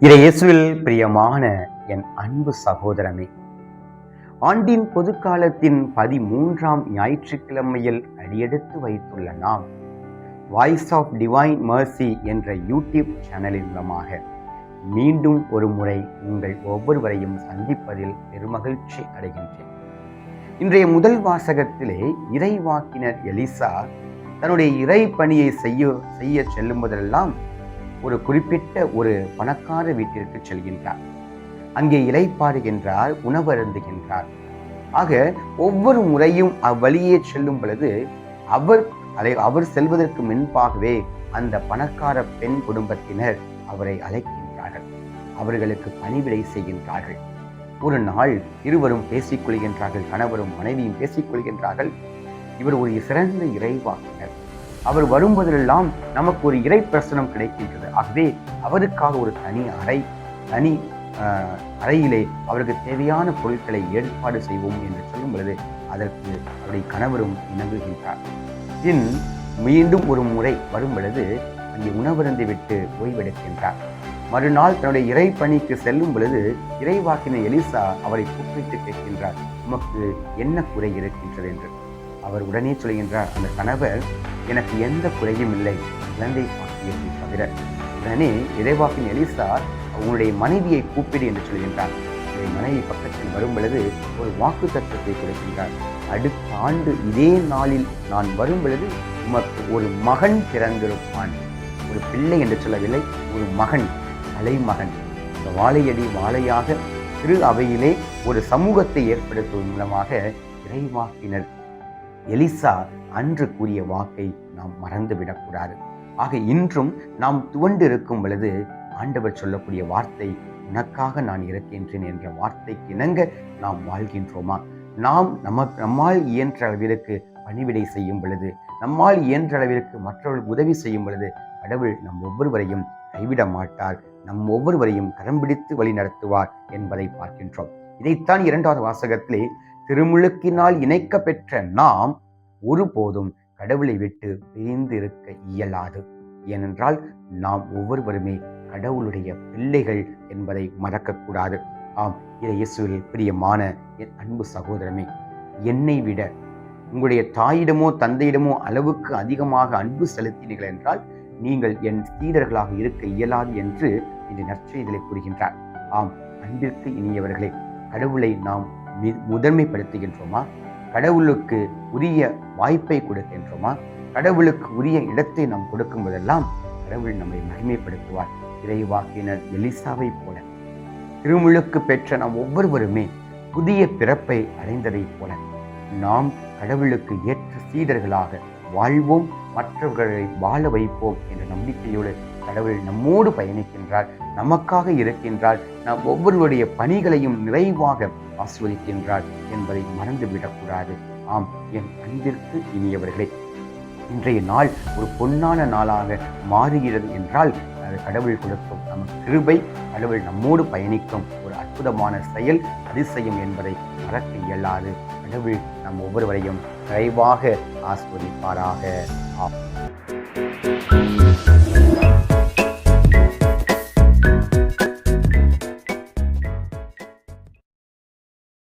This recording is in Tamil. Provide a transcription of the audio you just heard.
இயேசுவில் பிரியமான என் அன்பு சகோதரமே, ஆண்டின் பொதுக்காலத்தின் 13ஆம் ஞாயிற்றுக்கிழமையில் அடியெடுத்து வைத்துள்ள நாம் வாய்ஸ் ஆஃப் டிவைன் மர்சி என்ற யூடியூப் சேனலின் மூலமாக மீண்டும் ஒரு முறை உங்கள் ஒவ்வொருவரையும் சந்திப்பதில் பெருமகிழ்ச்சி அடைகின்றேன். இன்றைய முதல் வாசகத்திலே இறைவாக்கினர் எலிசா தன்னுடைய இறை பணியை செய்ய செல்லும் போதெல்லாம் ஒரு குறிப்பிட்ட ஒரு பணக்கார வீட்டிற்கு செல்கின்றார். அங்கே இளைப்பாறுகின்றார், உணவருந்துகின்றார். ஆக ஒவ்வொரு முறையும் அவ்வழியே செல்லும் பொழுது அவர் செல்வதற்கு முன்பாகவே அந்த பணக்கார பெண் குடும்பத்தினர் அவரை அழைக்கின்றார்கள், அவர்களுக்கு பணிவிடை செய்கின்றார்கள். ஒரு நாள் இருவரும் பேசிக்கொள்கின்றார்கள், கணவரும் மனைவியும் பேசிக்கொள்கின்றார்கள். இவர் ஒரு சிறந்த இறைவாக்கினர், அவர் வரும்போதெல்லாம் நமக்கு ஒரு இறை பிரசனம் கிடைக்கின்றது. ஆகவே அவருக்காக ஒரு தனி அறையிலே அவருக்கு தேவையான பொருட்களை ஏற்பாடு செய்வோம் என்று சொல்லும் பொழுது அதற்கு அவருடைய கணவரும் இணங்குகின்றார். பின் மீண்டும் ஒரு முறை வரும் பொழுது அங்கே உணவருந்து விட்டு ஓய்வெடுக்கின்றார். மறுநாள் தன்னுடைய இறை பணிக்கு செல்லும் பொழுது இறைவாக்கினர் எலிசா அவரை கூப்பிட்டு கேட்கின்றார், உமக்கு என்ன குறை இருக்கின்றது என்று. அவர் உடனே சொல்கின்றார், அந்த கணவர், எனக்கு எந்த குறையும் இல்லை, குழந்தை பாக்கியத்தை தவிர. உடனே இறைவாக்கினர் எலிசா உங்களுடைய மனைவியை கூப்பிடு என்று சொல்கின்றார். மனைவி பக்கத்தில் வரும் பொழுது ஒரு வாக்கு தத்துவத்தை கொடுக்கின்றார். அடுத்த ஆண்டு இதே நாளில் நான் வரும் பொழுது உமக்கு ஒரு மகன் பிறந்திருப்பான். ஒரு பிள்ளை என்று சொல்லவில்லை, ஒரு மகன், தலைமகன். இந்த வாழையடி வாழையாக திரு அவையிலே ஒரு சமூகத்தை ஏற்படுத்துவதன் மூலமாக இறைவாக்கினர் எலிசா அன்று கூறிய வாக்கை நாம் மறந்துவிடக்கூடாது. ஆக இன்றும் நாம் துவண்டு இருக்கும் பொழுது ஆண்டவர் சொல்லக்கூடிய வார்த்தை, உனக்காக நான் இருக்கின்றேன் என்ற வார்த்தைக்கு இணங்க நாம் வாழ்கின்றோமா? நாம் நம்மால் இயன்ற அளவிற்கு பணிவிடை செய்யும் பொழுது, நம்மால் இயன்ற அளவிற்கு மற்றவர்களுக்கு உதவி செய்யும் பொழுது கடவுள் நம் ஒவ்வொருவரையும் கைவிட மாட்டார், நம் ஒவ்வொருவரையும் கரம் பிடித்து வழி நடத்துவார் என்பதை பார்க்கின்றோம். இதைத்தான் 2வது வாசகத்திலே திருமுழுக்கினால் இணைக்க பெற்ற நாம் ஒருபோதும் கடவுளை விட்டு பிரிந்து இருக்க இயலாது. ஏனென்றால் நாம் ஒவ்வொருவருமே கடவுளுடைய பிள்ளைகள் என்பதை மறக்கக்கூடாது. ஆம், இயேசுவில் பிரியமான என் அன்பு சகோதரமே, என்னை விட உங்களுடைய தாயிடமோ தந்தையிடமோ அளவுக்கு அதிகமாக அன்பு செலுத்தினீர்கள் என்றால் நீங்கள் என் சீடர்களாக இருக்க இயலாது என்று இந்த நற்செய்தியிலே கூறுகின்றார். ஆம், அன்பிற்கு இனியவர்களே, கடவுளை நாம் முதன்மைப்படுத்துகின்றோமா? கடவுளுக்கு உரிய வாய்ப்பை கொடுக்கின்றோமா? கடவுளுக்கு உரிய இடத்தை நாம் கொடுக்கும் போதெல்லாம் கடவுள் நம்மை மகிமைப்படுத்துவார். இறைவாக்கினர் எலிசாவை போல திருமுழுக்கு பெற்ற நாம் ஒவ்வொருவருமே புதிய பிறப்பை அடைந்ததைப் போல நாம் கடவுளுக்கு ஏற்ற சீடர்களாக வாழ்வோம், மற்றவர்களை வாழ வைப்போம் என்ற நம்பிக்கையோடு கடவுள் நம்மோடு பயணிக்கின்றார், நமக்காக இருக்கின்றார், நாம் ஒவ்வொருவருடைய பணிகளையும் நிறைவாக ஆஸ்வதிக்கின்றார் என்பதை மறந்துவிடக்கூடாது. ஆம், என் அன்பிற்கு இனியவர்களே, இன்றைய நாள் ஒரு பொன்னான நாளாக மாறுகிறது என்றால் அது கடவுள் கொடுக்கும் நமக்கு கிருபை, கடவுள் நம்மோடு பயணிக்கும் ஒரு அற்புதமான செயல், அதிசயம் என்பதை மறக்க இயலாது. கடவுள் நம் ஒவ்வொருவரையும் நிறைவாக ஆஸ்வதிப்பாராக. ஆம்.